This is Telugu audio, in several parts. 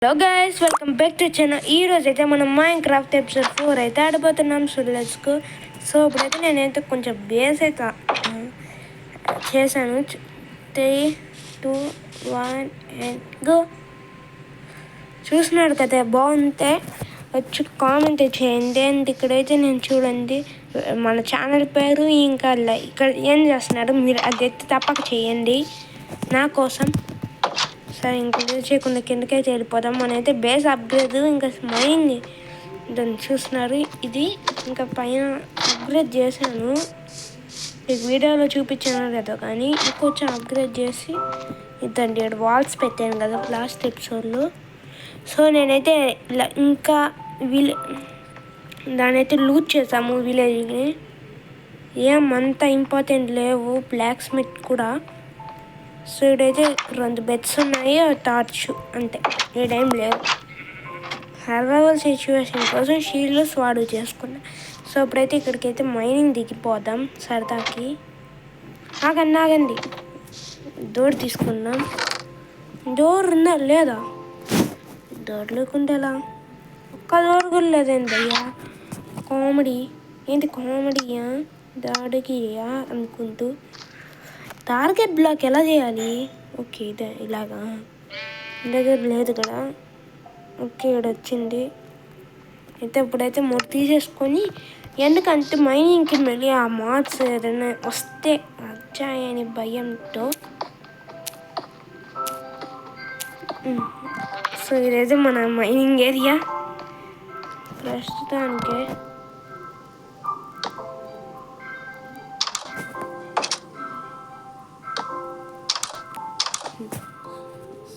Hello guys, welcome back to channel. ఈరోజు అయితే మనం మైన్క్రాఫ్ట్ ఎపిసోడ్ 4 అయితే ఆడబోతున్నాం. సో ఇప్పుడైతే నేనైతే కొంచెం బేస్ అయితే చేశాను. 3, 2, 1 అండ్ గో. చూస్తున్నారు కదా, బాగుంటే వచ్చి కామెంట్ చేయండి. అండ్ ఇక్కడైతే నేను చూడండి మన ఛానల్ పేరు ఇంకా ఇక్కడ ఏం చేస్తున్నారు మీరు అది ఎత్తి తప్పక చేయండి నా కోసం. సరే, ఇంక చేయకుండా కిందకైతే వెళ్ళిపోదాం. మనైతే బేస్ అప్గ్రేడ్ ఇంకా మైండ్ దాన్ని చూస్తున్నారు. ఇది ఇంకా పైన అప్గ్రేడ్ చేశాను, మీకు వీడియోలో చూపించాను కదా, కానీ ఇంకొంచెం అప్గ్రేడ్ చేసి ఇద్దండి వాల్స్ పెట్టాను కదా లాస్ట్ ఎపిసోడ్లో. సో నేనైతే ఇంకా దాని అయితే లూట్ చేసాము విలేజ్ని. ఏమంత ఇంపార్టెంట్ లేవు, బ్లాక్ స్మిత్ కూడా. సో ఇక్కడైతే 2 బెడ్స్ ఉన్నాయి, టార్చ్ అంతే, ఏ టైం లేవు. సర్వైవల్ సిచ్యువేషన్ కోసం షీల్డ్లు స్వాడు చేసుకున్నా. సో ఇప్పుడైతే ఇక్కడికైతే మైనింగ్ దిగిపోదాం సరదాకి. ఆగండి, డోర్ తీసుకుందాం. డోర్ ఉందా లేదా? డోర్ లేకుంటే ఎలా? ఒక్క డోర్ కూడా లేదేందయ్యా? కామెడీ ఏంటి? కామెడీయా దాడికియా అనుకుంటూ టార్గెట్ బ్లాక్ ఎలా చేయాలి? ఓకే, ఇదే ఇలాగా దగ్గర లేదు కదా. ఓకే, ఇక్కడ వచ్చింది. అయితే ఇప్పుడైతే తీసేసుకొని, ఎందుకంటే మైనింగ్కి మళ్ళీ ఆ మార్క్స్ ఏదైనా వస్తే వచ్చాయని భయంతో. సో ఇదైతే మన మైనింగ్ ఏరియా ప్రస్తుతానికి.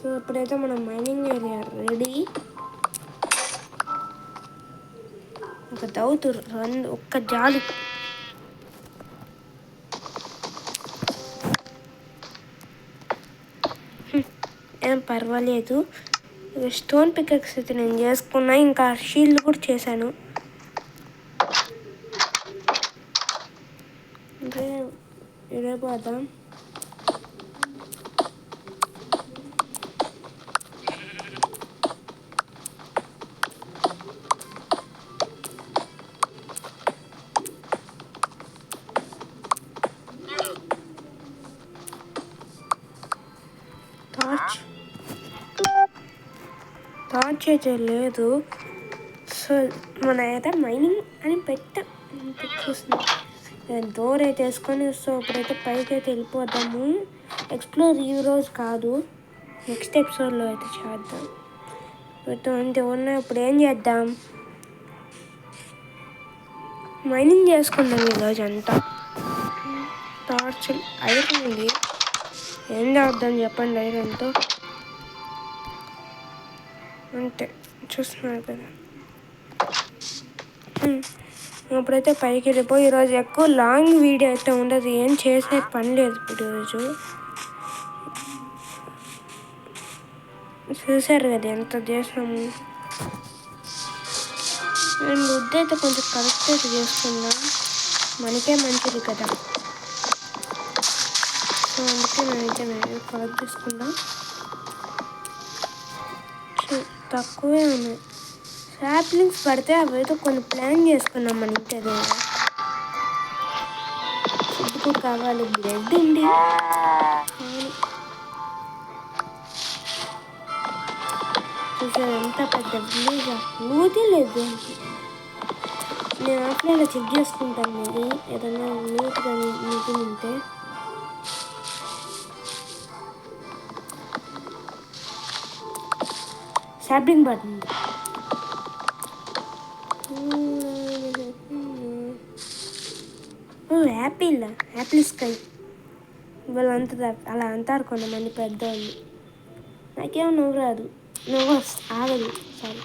సో ఇప్పుడైతే మన మైనింగ్ ఏరియా రెడీ. ఒక దౌతు ఒక్క జాలు. ఏం పర్వాలేదు. స్టోన్ పికెక్స్ అయితే నేను చేసుకున్నా, ఇంకా షీల్డ్ కూడా చేశాను. అంటే ఇదే పోదాం. టార్చ్ అయితే లేదు. సో మన అయితే మైనింగ్ అని చూస్తున్నాం. డోర్ అయితే వేసుకొని. సో ఇప్పుడైతే పైకి అయితే వెళ్ళిపోదాము. ఎక్స్ప్లోర్ ఈ రోజు కాదు, నెక్స్ట్ ఎపిసోడ్లో అయితే చేద్దాం. అంతే ఉన్నాయి. ఇప్పుడు ఏం చేద్దాం? మైనింగ్ చేసుకుందాం ఈరోజు అంతా. టార్చ్ ఐరన్ ఉంది, ఏం చేద్దాం చెప్పండి ఐరన్తో? అంతే, చూస్తున్నారు కదా. ఇప్పుడైతే పైకి వెళ్ళిపోయి ఈరోజు ఎక్కువ లాంగ్ వీడియో అయితే ఉండదు, ఏం చేసే పని లేదు ఇప్పుడు ఈరోజు. చూసారు కదా ఎంత చేసాము. నేను వుడ్ అయితే కొంచెం కరెక్ట్ అయితే చేసుకుందాం, మనకే మంచిది కదా. సో అందుకే నేను కరెక్ట్ చేసుకుందాం. తక్కువే ఉన్నాయి సాప్లింగ్స్ పడితే, అవైతే కొన్ని ప్లాన్ చేసుకున్నాం మన ఇంటి దగ్గర. ఫుడ్ కావాలి, బ్రెడ్ ఉంది. చూసారు ఎంత పెద్ద విలేజ్, లూటే లేదు. నేను ఆఫ్లైన్లో చెక్ చేసుకుంటాను, మీరు ఏదైనా నీట్గా మీటింగ్ ఉంటే. సాప్లింగ్ పడుతుంది. యాపిల్ స్కై వాళ్ళంతా అలా అంటారు కొంతమంది పెద్దవాళ్ళు. నాకేమో నువ్వు రాదు, నువ్వు ఆగదు. సరే,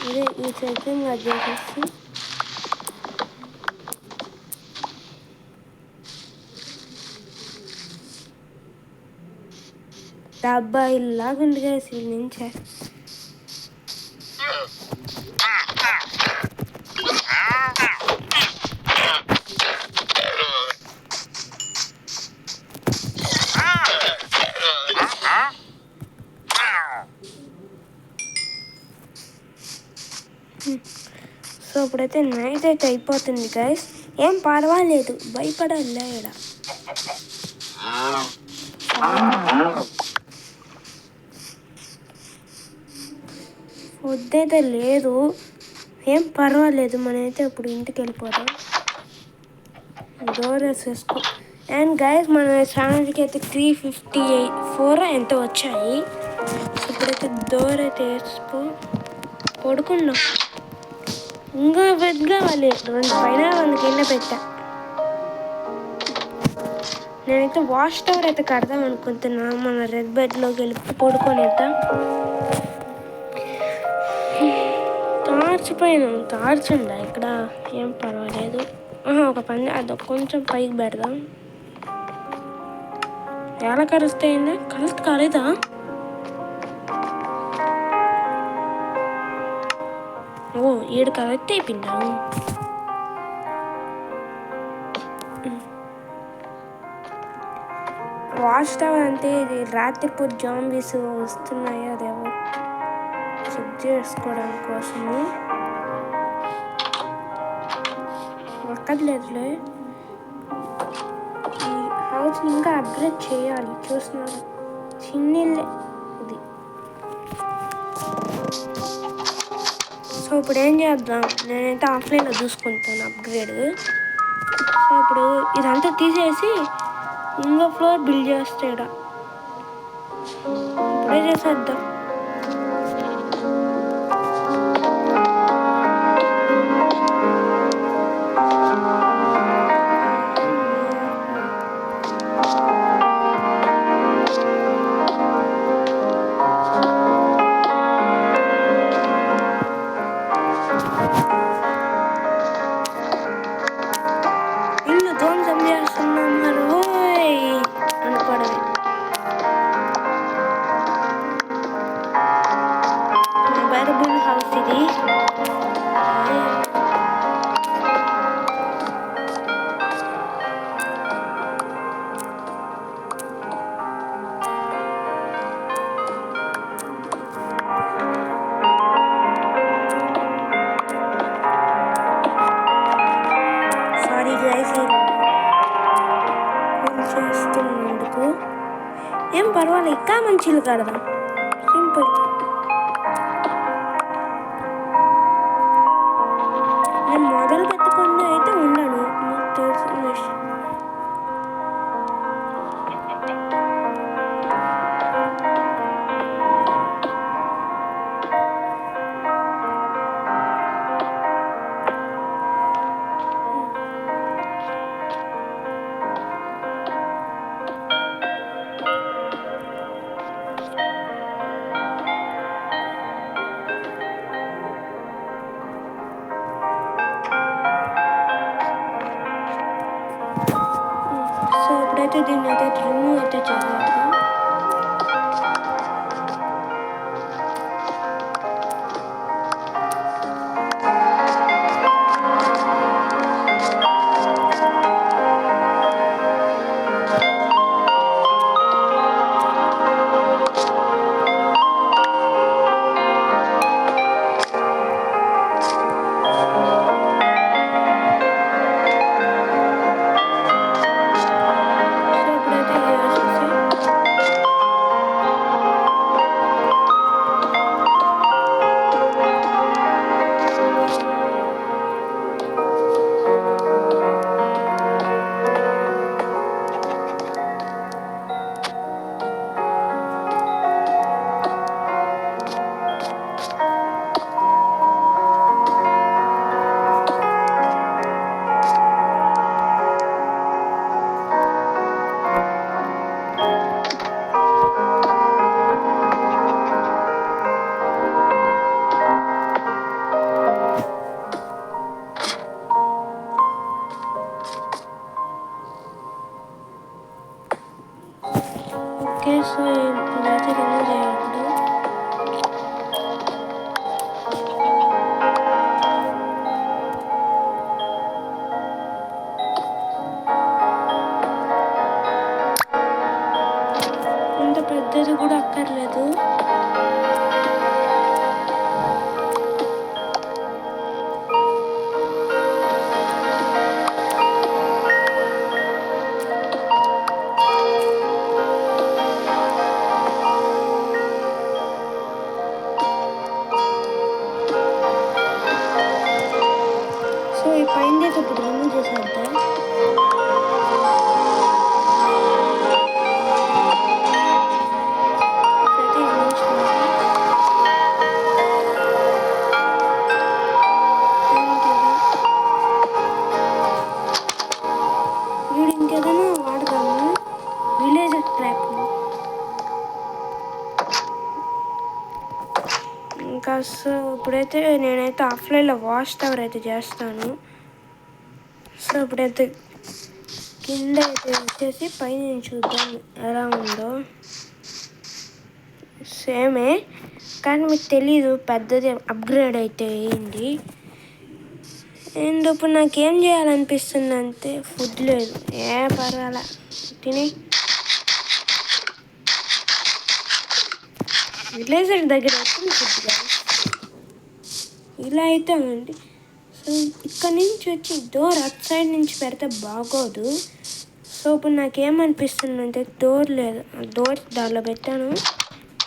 అదే ఈ సెట్టింగ్ అది చేసేసి డబ్బా ఇల్లాగుండిగా నుంచే. సో ఇప్పుడైతే నైట్ అయితే అయిపోతుంది గైస్. ఏం పర్వాలేదు, భయపడాలి ఇక్కడ. వద్దైతే లేదు, ఏం పర్వాలేదు. మనమైతే ఇప్పుడు ఇంటికి వెళ్ళిపోదాం. డోర్ వేసేసుకో. అండ్ గైస్ మన ఛానల్కి అయితే 354 ఎంతో వచ్చాయి. సో ఇప్పుడైతే డోర్ అయితే వేసుకో, పడుకున్నాం. ఇంకా పెద్దగా వాళ్ళు 2 పైన 2 కింద పెట్టా. నేనైతే వాష్ టవర్ అయితే కడదాం అనుకుంటున్నా. మన రెడ్ బెడ్లోకి వెళ్ళి పడుకొనిద్దాం. టార్చ్ ఉందా ఇక్కడ? ఏం పర్వాలేదు. ఒక పని అది కొంచెం పైకి పెడదాం. ఎలా కలుస్తాయిందా? కాలేదా? ఓ 7 కరెక్ట్ అయిపోయిందా? వాచ్ టవర్ అంటే ఇది రాత్రిపూట జాంబీస్ వస్తున్నాయో అదేవో చెక్ చేసుకోవడం కోసము. ఒక్కట్లేదులే, ఈ హౌస్ని ఇంకా అప్గ్రేడ్ చేయాలి. చూస్తున్నారు, చిన్నీళ్ళే ఇది. సో ఇప్పుడు ఏం చేద్దాం, నేనైతే ఆఫ్లైన్లో చూసుకుంటాను అప్గ్రేడ్. సో ఇప్పుడు ఇదంతా తీసేసి ఇంకో ఫ్లోర్ బిల్డ్ చేస్తాడా, ఇప్పుడే చేసేద్దాం. హౌస్ ఇది. సారీ గైస్ చేస్తున్నందుకు. ఏం పర్వాలేదు, ఇంకా మంచిలు కడదాం. సింపుల్. నేను మొదలు పెట్టుకుండా అయితే ఉండను, మీకు తెలిసిన విషయం. సో ఇప్పుడైతే దీన్ని అయితే రిమూవ్ అయితే చేసేద్దాం. సో ఇప్పుడైతే ఇది వేసేసి ఇంకా సో ఇప్పుడైతే నేనైతే ఆఫ్లైన్లో వాచ్ టవర్ అయితే చేస్తాను. సో ఇప్పుడైతే కింద అయితే వచ్చేసి పైన చూద్దాం ఎలా ఉందో. సేమే కానీ మీకు తెలీదు పెద్దది అప్గ్రేడ్ అయితే అయింది. అండ్ ఇప్పుడు నాకేం చేయాలనిపిస్తుంది అంటే ఫుడ్ లేదు. పర్వాలా తిని విలేజర్ దగ్గర అయితే ఫుడ్ కాదు. ఇలా అయితే ఉంది. సో ఇక్కడ నుంచి వచ్చి డోర్ అట్ సైడ్ నుంచి పెడితే బాగోదు. సో ఇప్పుడు నాకేమనిపిస్తుందంటే డోర్ లేదు, డోర్ దానిలో పెట్టాను.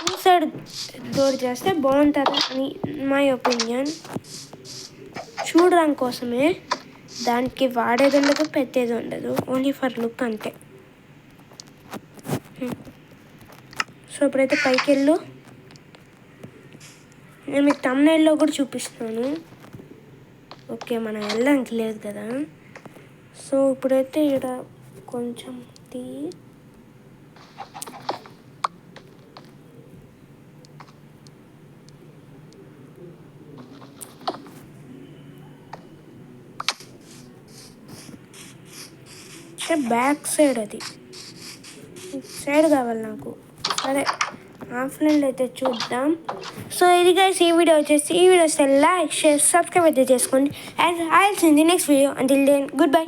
ఈ సైడ్ డోర్ చేస్తే బాగుంటుంది అని మై ఒపీనియన్. చూడడానికి కోసమే, దానికి వాడేది ఉండదు, పెట్టేది ఉండదు, ఓన్లీ ఫర్ లుక్ అంతే. సో ఇప్పుడైతే పైకి వెళ్ళు. నేను మీకు తమ్నైల్లో కూడా చూపిస్తాను. ఓకే మనం వెళ్ళడానికి లేదు కదా. సో ఇప్పుడైతే ఇక్కడ కొంచెం బ్యాక్ సైడ్, అది సైడ్ కావాలి నాకు. సరే ఆఫ్లైన్లో అయితే చూద్దాం. సో ఇది గైస్ ఈ వీడియో వచ్చేసి, ఈ వీడియో వస్తే లైక్ షేర్ సబ్స్క్రైబ్ అయితే చేసుకోండి. And I will see you in the next video. Until then good by.